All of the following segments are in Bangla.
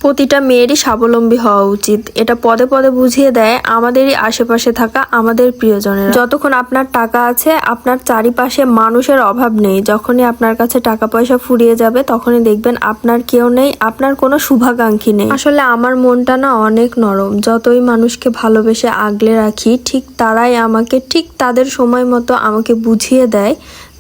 প্রতিটা মেয়েরই স্বাবলম্বী হওয়া উচিত। এটা পদে পদে বুঝিয়ে দেয় আমাদেরই আশেপাশে থাকা আমাদের প্রিয়জনের। যতক্ষণ আপনার টাকা আছে, আপনার চারিপাশে মানুষের অভাব নেই। যখনই আপনার কাছে টাকা পয়সা ফুরিয়ে যাবে, তখনই দেখবেন আপনার কেউ নেই, আপনার কোনো শুভাকাঙ্ক্ষী নেই। আসলে আমার মনটা না অনেক নরম। যতই মানুষকে ভালোবেসে আগলে রাখি, ঠিক তারাই আমাকে ঠিক তাদের সময় মতো আমাকে বুঝিয়ে দেয়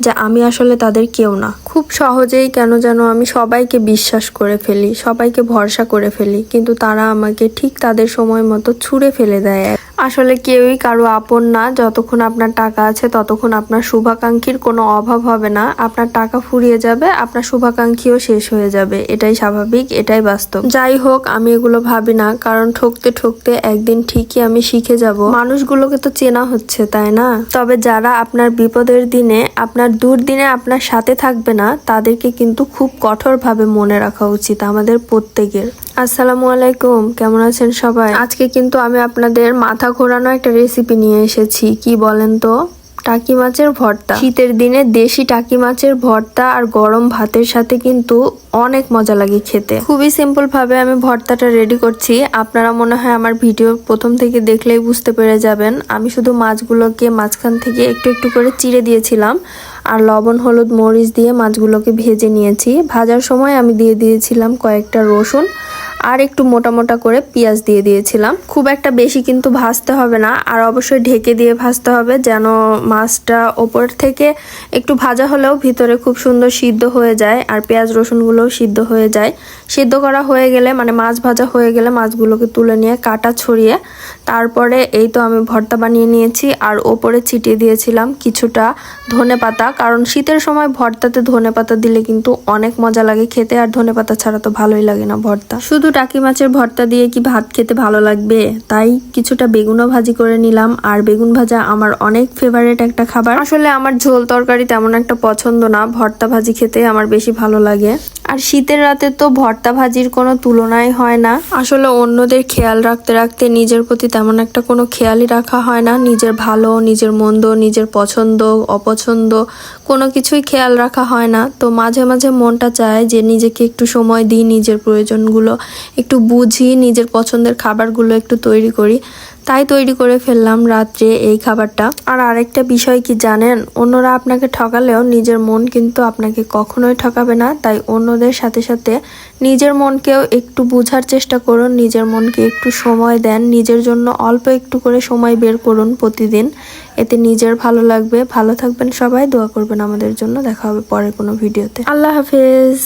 যে আমি আসলে তাদের কেউ না। খুব সহজেই কেন যেন আমি সবাইকে বিশ্বাস করে ফেলি, সবাইকে ভরসা করে ফেলি, কিন্তু তারা আমাকে ঠিক তাদের সময় মতো ছুঁড়ে ফেলে দেয়। আসলে কেউই কারো আপন না। যতক্ষণ আপনার টাকা আছে, ততক্ষণ আপনার শুভাকাঙ্ক্ষীর কোনো অভাব হবে না। আপনার টাকা ফুরিয়ে যাবে, আপনার শুভাকাঙ্ক্ষীও শেষ হয়ে যাবে। এটাই স্বাভাবিক, এটাই বাস্তব। যাই হোক, আমি এগুলো ভাবি না, কারণ ঠকতে ঠকতে একদিন ঠিকই আমি শিখে যাব। মানুষগুলোকে তো চেনা হচ্ছে, তাই না? তবে যারা আপনার বিপদের দিনে, আপনার দুর্দিনে আপনার সাথে থাকবে না, তাদেরকে কিন্তু খুব কঠোরভাবে মনে রাখা উচিত আমাদের প্রত্যেকের। আসসালামু আলাইকুম, কেমন আছেন সবাই? আজকে কিন্তু আমি আপনাদের মাথা ঘোরানো একটা রেসিপি নিয়ে এসেছি। কি বলেন তো? টাকি মাছের ভর্তা। শীতের দিনে দেশি টাকি মাছের ভর্তা আর গরম ভাতের সাথে কিন্তু অনেক মজা লাগে খেতে। খুবই সিম্পল ভাবে আমি ভর্তাটা রেডি করছি। আপনারা মনে হয় আমার ভিডিও প্রথম থেকে দেখলেই বুঝতে পেরে যাবেন। আমি শুধু মাছগুলোকে মাঝখান থেকে একটু একটু করে চিড়ে দিয়েছিলাম, আর লবণ হলুদ মরিচ দিয়ে মাছগুলোকে ভেজে নিয়েছি। ভাজার সময় আমি দিয়ে দিয়েছিলাম কয়েকটা রসুন আর একটু মোটা মোটা করে পেঁয়াজ দিয়ে দিয়েছিলাম। খুব একটা বেশি কিন্তু ভাজতে হবে না, আর অবশ্যই ঢেকে দিয়ে ভাজতে হবে, যেন মাছটা ওপর থেকে একটু ভাজা হলেও ভিতরে খুব সুন্দর সিদ্ধ হয়ে যায়, আর পেঁয়াজ রসুনগুলোও সিদ্ধ হয়ে যায়। সিদ্ধ করা হয়ে গেলে, মানে মাছ ভাজা হয়ে গেলে, মাছগুলোকে তুলে নিয়ে কাটা ছড়িয়ে তারপরে এই তো আমি ভর্তা বানিয়ে নিয়েছি। আর ওপরে ছিটিয়ে দিয়েছিলাম কিছুটা ধনেপাতা, কারণ শীতের সময় ভর্তাতে ধনেপাতা দিলে কিন্তু অনেক মজা লাগে খেতে, আর ধনেপাতা ছাড়া তো ভালোই লাগে না ভর্তা। শুধু টাকি মাছের ভর্তা দিয়ে কি ভাত খেতে ভালো লাগবে? তাই কিছুটা বেগুনও ভাজি করে নিলাম। আর বেগুন ভাজা আমার অনেক ফেভারিট একটা খাবার। আসলে আমার ঝোল তরকারি তেমন একটা পছন্দ না, ভর্তা ভাজি খেতে আমার বেশি ভালো লাগে। আর শীতের রাতে তো ভর্তা ভাজির কোনো তুলনাই হয় না। আসলে অন্যদের খেয়াল রাখতে রাখতে নিজের প্রতি তেমন একটা কোনো খেয়ালই রাখা হয় না। নিজের ভালো, নিজের মন্দ, নিজের পছন্দ অপছন্দ কোনো কিছুই খেয়াল রাখা হয় না। তো মাঝে মাঝে মনটা চায় যে নিজেকে একটু সময় দিই, নিজের প্রয়োজনগুলো একটু বুঝি, নিজের পছন্দের খাবারগুলো একটু তৈরি করি। তাই তৈরি করে ফেললাম রাত্রে এই খাবারটা। আর আরেকটা বিষয় কি জানেন, অন্যরা আপনাকে ঠকালেও নিজের মন কিন্তু আপনাকে কখনোই ঠকাবে না। তাই অন্যদের সাথে সাথে নিজের মনকেও একটু বোঝার চেষ্টা করুন, নিজের মনকে একটু সময় দেন, নিজের জন্য অল্প একটু করে সময় বের করুন প্রতিদিন। এতে নিজের ভালো লাগবে। ভালো থাকবেন সবাই, দোয়া করবেন আমাদের জন্য। দেখা হবে পরের কোনো ভিডিওতে। আল্লাহ হাফেজ।